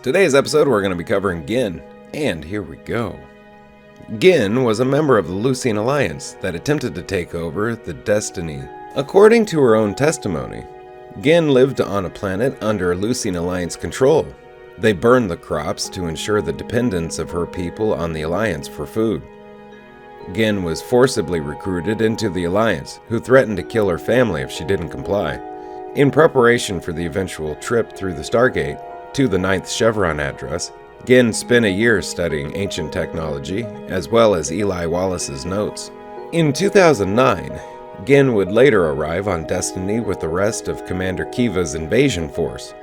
Today's episode we're going to be covering Ginn, and here we go. Ginn was a member of the Lucian Alliance that attempted to take over the Destiny. According to her own testimony, Ginn lived on a planet under Lucian Alliance control. They burned the crops to ensure the dependence of her people on the Alliance for food. Ginn was forcibly recruited into the Alliance, who threatened to kill her family if she didn't comply. In preparation for the eventual trip through the Stargate to the 9th Chevron address, Ginn spent a year studying ancient technology, as well as Eli Wallace's notes. In 2009, Ginn would later arrive on Destiny with the rest of Commander Kiva's invasion force.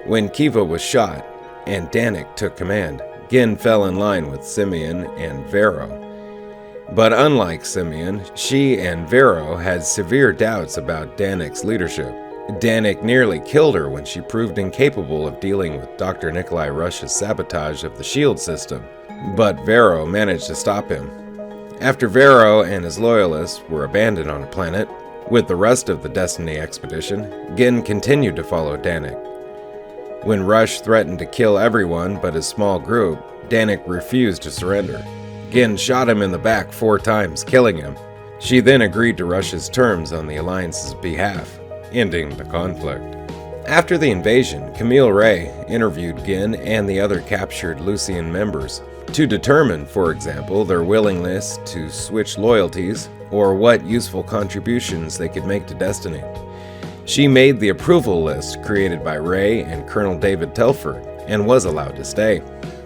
When Kiva was shot and Danik took command, Ginn fell in line with Simeon and Vero. But unlike Simeon, she and Vero had severe doubts about Danik's leadership. Danik nearly killed her when she proved incapable of dealing with Dr. Nikolai Rush's sabotage of the shield system, but Vero managed to stop him. After Vero and his loyalists were abandoned on a planet, with the rest of the Destiny expedition, Ginn continued to follow Danik. When Rush threatened to kill everyone but his small group, Danik refused to surrender. Ginn shot him in the back 4 times, killing him. She then agreed to Rush's terms on the Alliance's behalf, ending the conflict. After the invasion, Camille Ray interviewed Ginn and the other captured Lucian members to determine, for example, their willingness to switch loyalties or what useful contributions they could make to Destiny. She made the approval list created by Ray and Colonel David Telford and was allowed to stay.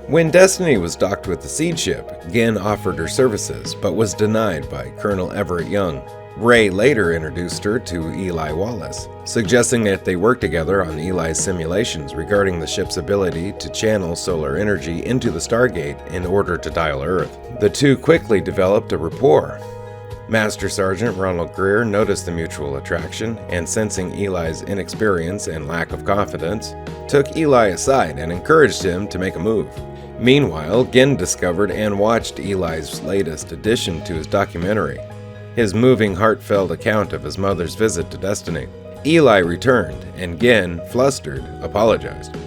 When Destiny was docked with the seed ship, Ginn offered her services but was denied by Colonel Everett Young. Ray later introduced her to Eli Wallace, suggesting that they work together on Eli's simulations regarding the ship's ability to channel solar energy into the Stargate in order to dial Earth. The two quickly developed a rapport. Master Sergeant Ronald Greer noticed the mutual attraction and, sensing Eli's inexperience and lack of confidence, took Eli aside and encouraged him to make a move. Meanwhile, Ginn discovered and watched Eli's latest addition to his documentary, his moving, heartfelt account of his mother's visit to Destiny. Eli returned, and Ginn, flustered, apologized.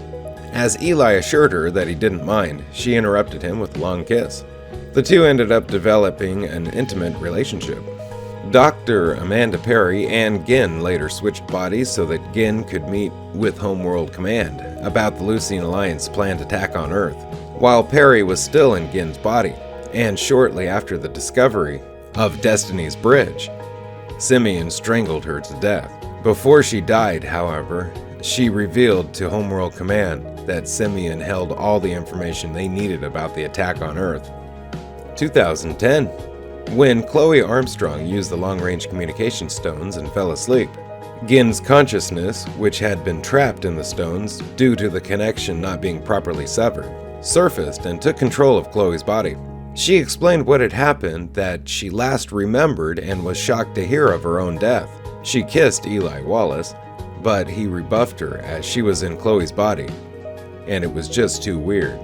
As Eli assured her that he didn't mind, she interrupted him with a long kiss. The two ended up developing an intimate relationship. Dr. Amanda Perry and Ginn later switched bodies so that Ginn could meet with Homeworld Command about the Lucian Alliance planned attack on Earth, while Perry was still in Ginn's body, and shortly after the discovery of Destiny's bridge, Simeon strangled her to death. Before she died, however, she revealed to Homeworld Command that Simeon held all the information they needed about the attack on Earth. 2010. When Chloe Armstrong used the long-range communication stones and fell asleep, Ginn's consciousness, which had been trapped in the stones due to the connection not being properly severed, surfaced and took control of Chloe's body. She explained what had happened, that she last remembered and was shocked to hear of her own death. She kissed Eli Wallace, but he rebuffed her as she was in Chloe's body, and it was just too weird.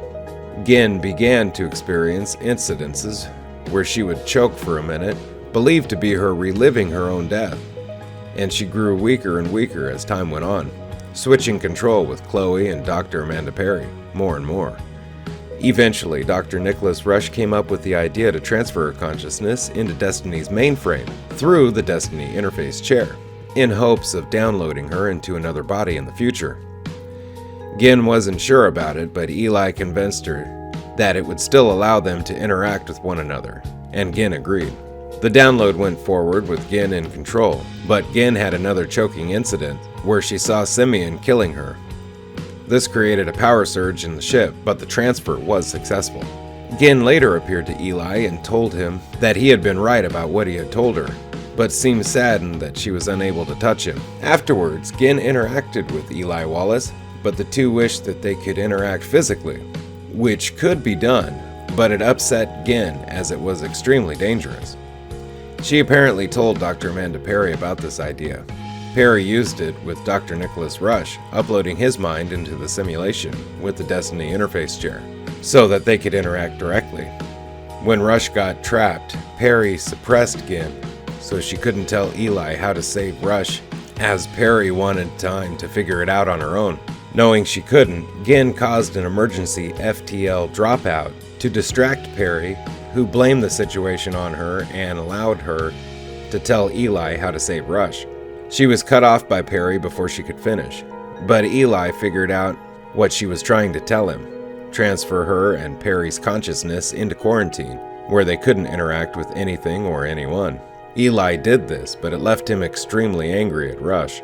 Ginn began to experience incidences where she would choke for a minute, believed to be her reliving her own death, and she grew weaker and weaker as time went on, switching control with Chloe and Dr. Amanda Perry more and more. Eventually, Dr. Nicholas Rush came up with the idea to transfer her consciousness into Destiny's mainframe through the Destiny interface chair, in hopes of downloading her into another body in the future. Ginn wasn't sure about it, but Eli convinced her that it would still allow them to interact with one another, and Ginn agreed. The download went forward with Ginn in control, but Ginn had another choking incident where she saw Simeon killing her. This created a power surge in the ship, but the transfer was successful. Ginn later appeared to Eli and told him that he had been right about what he had told her, but seemed saddened that she was unable to touch him. Afterwards, Ginn interacted with Eli Wallace, but the two wished that they could interact physically, which could be done, but it upset Ginn as it was extremely dangerous. She apparently told Dr. Amanda Perry about this idea. Perry used it with Dr. Nicholas Rush, uploading his mind into the simulation with the Destiny interface chair, so that they could interact directly. When Rush got trapped, Perry suppressed Ginn, so she couldn't tell Eli how to save Rush, as Perry wanted time to figure it out on her own. Knowing she couldn't, Ginn caused an emergency FTL dropout to distract Perry, who blamed the situation on her and allowed her to tell Eli how to save Rush. She was cut off by Perry before she could finish, but Eli figured out what she was trying to tell him: transfer her and Perry's consciousness into quarantine, where they couldn't interact with anything or anyone. Eli did this, but it left him extremely angry at Rush.